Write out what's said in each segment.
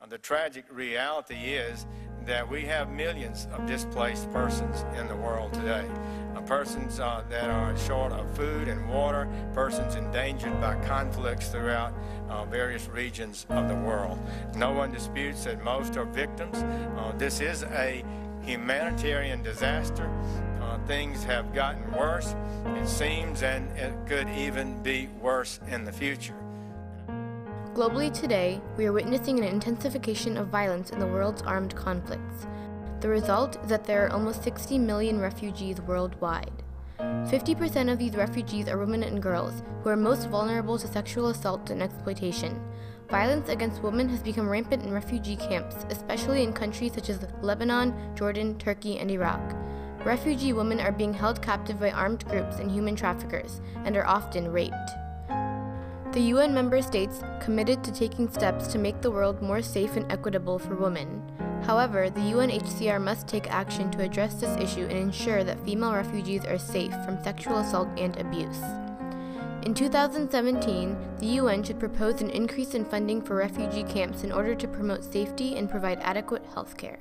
The tragic reality is that we have millions of displaced persons in the world today. Persons that are short of food and water, persons endangered by conflicts throughout various regions of the world. No one disputes that most are victims. This is a humanitarian disaster. Things have gotten worse, it seems, and it could even be worse in the future. Globally today, we are witnessing an intensification of violence in the world's armed conflicts. The result is that there are almost 60 million refugees worldwide. 50% of these refugees are women and girls, who are most vulnerable to sexual assault and exploitation. Violence against women has become rampant in refugee camps, especially in countries such as Lebanon, Jordan, Turkey, and Iraq. Refugee women are being held captive by armed groups and human traffickers, and are often raped. The UN member states committed to taking steps to make the world more safe and equitable for women. However, the UNHCR must take action to address this issue and ensure that female refugees are safe from sexual assault and abuse. In 2017, the UN should propose an increase in funding for refugee camps in order to promote safety and provide adequate health care.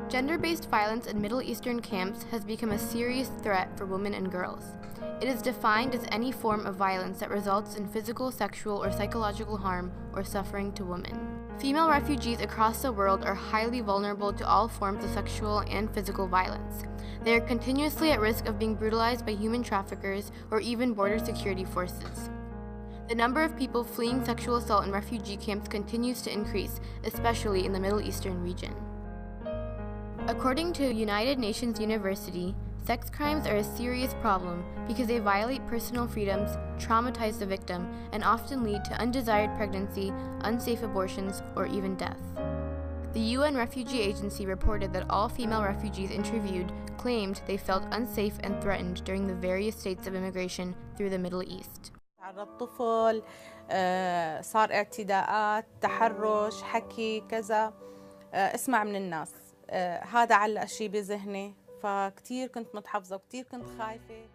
Gender-based violence in Middle Eastern camps has become a serious threat for women and girls. It is defined as any form of violence that results in physical, sexual, or psychological harm or suffering to women. Female refugees across the world are highly vulnerable to all forms of sexual and physical violence. They are continuously at risk of being brutalized by human traffickers or even border security forces. The number of people fleeing sexual assault in refugee camps continues to increase, especially in the Middle Eastern region. According to United Nations University, sex crimes are a serious problem because they violate personal freedoms, traumatize the victim, and often lead to undesired pregnancy, unsafe abortions, or even death. The UN Refugee Agency reported that all female refugees interviewed claimed they felt unsafe and threatened during the various states of immigration through the Middle East. الطفل صار اعتداءات تحرش حكي كذا اسمع من الناس هذا علق شيء بذهني فكتير كنت متحفظة وكتير كنت خايفة.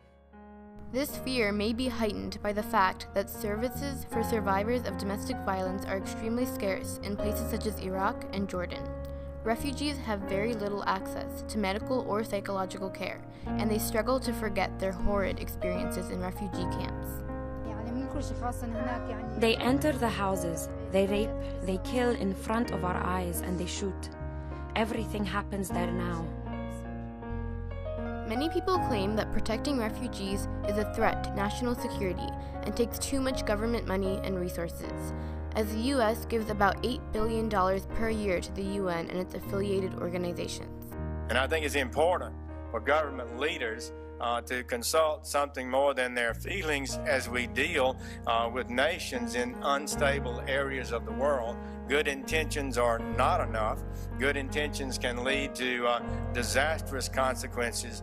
This fear may be heightened by the fact that services for survivors of domestic violence are extremely scarce in places such as Iraq and Jordan. Refugees have very little access to medical or psychological care, and they struggle to forget their horrid experiences in refugee camps. They enter the houses, they rape, they kill in front of our eyes, and they shoot. Everything happens there now. Many people claim that protecting refugees is a threat to national security and takes too much government money and resources, as the U.S. gives about $8 billion per year to the UN and its affiliated organizations. And I think it's important for government leaders to consult something more than their feelings as we deal with nations in unstable areas of the world. Good intentions are not enough. Good intentions can lead to disastrous consequences.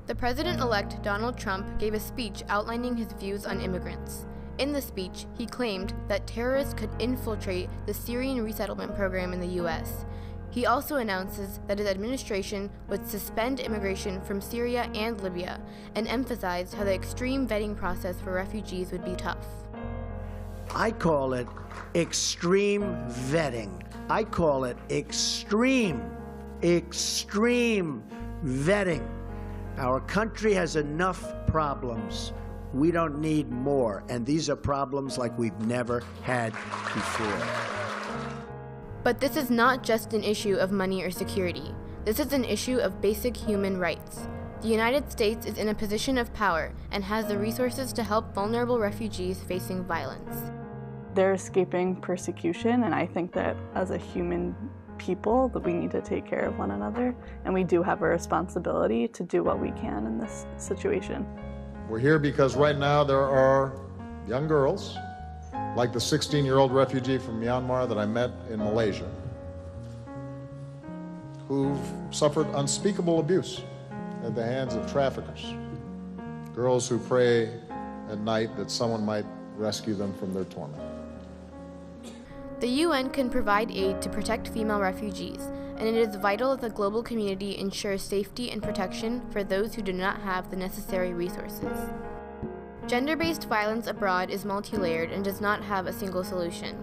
The president-elect Donald Trump gave a speech outlining his views on immigrants. In the speech, he claimed that terrorists could infiltrate the Syrian resettlement program in the U.S. He also announces that his administration would suspend immigration from Syria and Libya, and emphasized how the extreme vetting process for refugees would be tough. I call it extreme vetting. I call it extreme vetting. Our country has enough problems. We don't need more, and these are problems like we've never had before. But this is not just an issue of money or security. This is an issue of basic human rights. The United States is in a position of power and has the resources to help vulnerable refugees facing violence. They're escaping persecution, and I think that as a human people that we need to take care of one another, and we do have a responsibility to do what we can in this situation. We're here because right now there are young girls, like the 16-year-old refugee from Myanmar that I met in Malaysia, who've suffered unspeakable abuse at the hands of traffickers. Girls who pray at night that someone might rescue them from their torment. The UN can provide aid to protect female refugees, and it is vital that the global community ensures safety and protection for those who do not have the necessary resources. Gender-based violence abroad is multi-layered and does not have a single solution,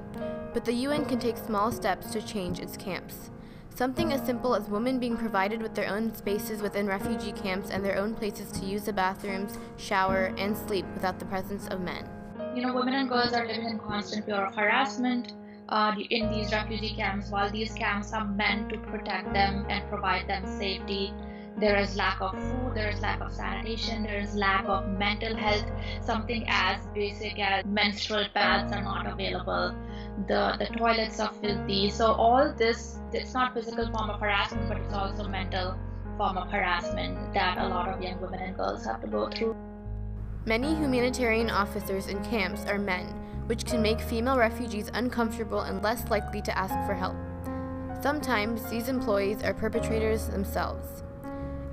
but the UN can take small steps to change its camps. Something as simple as women being provided with their own spaces within refugee camps and their own places to use the bathrooms, shower, and sleep without the presence of men. Women and girls are living in constant fear of harassment in these refugee camps. While these camps are meant to protect them and provide them safety, there is lack of food, there is lack of sanitation, there is lack of mental health. Something as basic as menstrual pads are not available. The toilets are filthy. So all this, it's not physical form of harassment, but it's also mental form of harassment that a lot of young women and girls have to go through. Many humanitarian officers in camps are men, which can make female refugees uncomfortable and less likely to ask for help. Sometimes these employees are perpetrators themselves.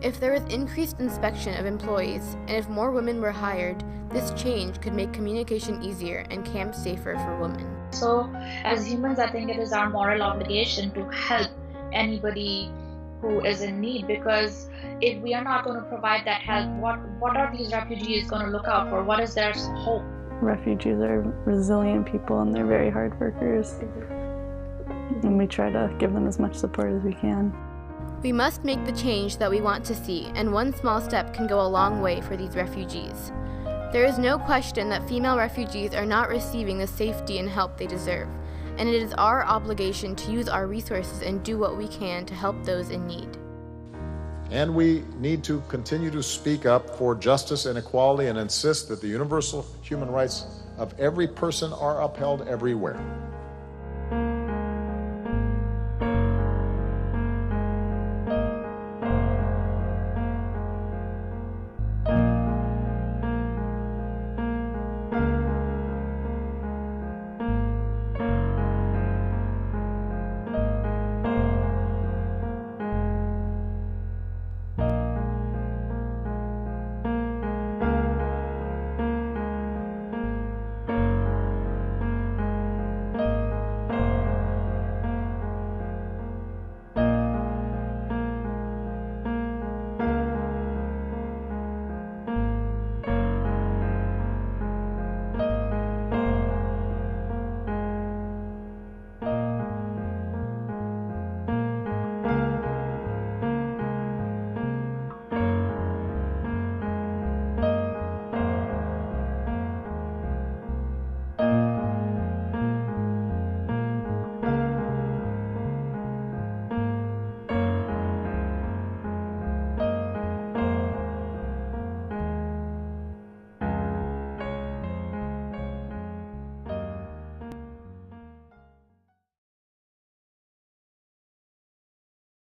If there was increased inspection of employees, and if more women were hired, this change could make communication easier and camps safer for women. So, as humans, I think it is our moral obligation to help anybody who is in need, because if we are not going to provide that help, what are these refugees going to look out for? What is their hope? Refugees are resilient people and they're very hard workers. And we try to give them as much support as we can. We must make the change that we want to see, and one small step can go a long way for these refugees. There is no question that female refugees are not receiving the safety and help they deserve, and it is our obligation to use our resources and do what we can to help those in need. And we need to continue to speak up for justice and equality and insist that the universal human rights of every person are upheld everywhere.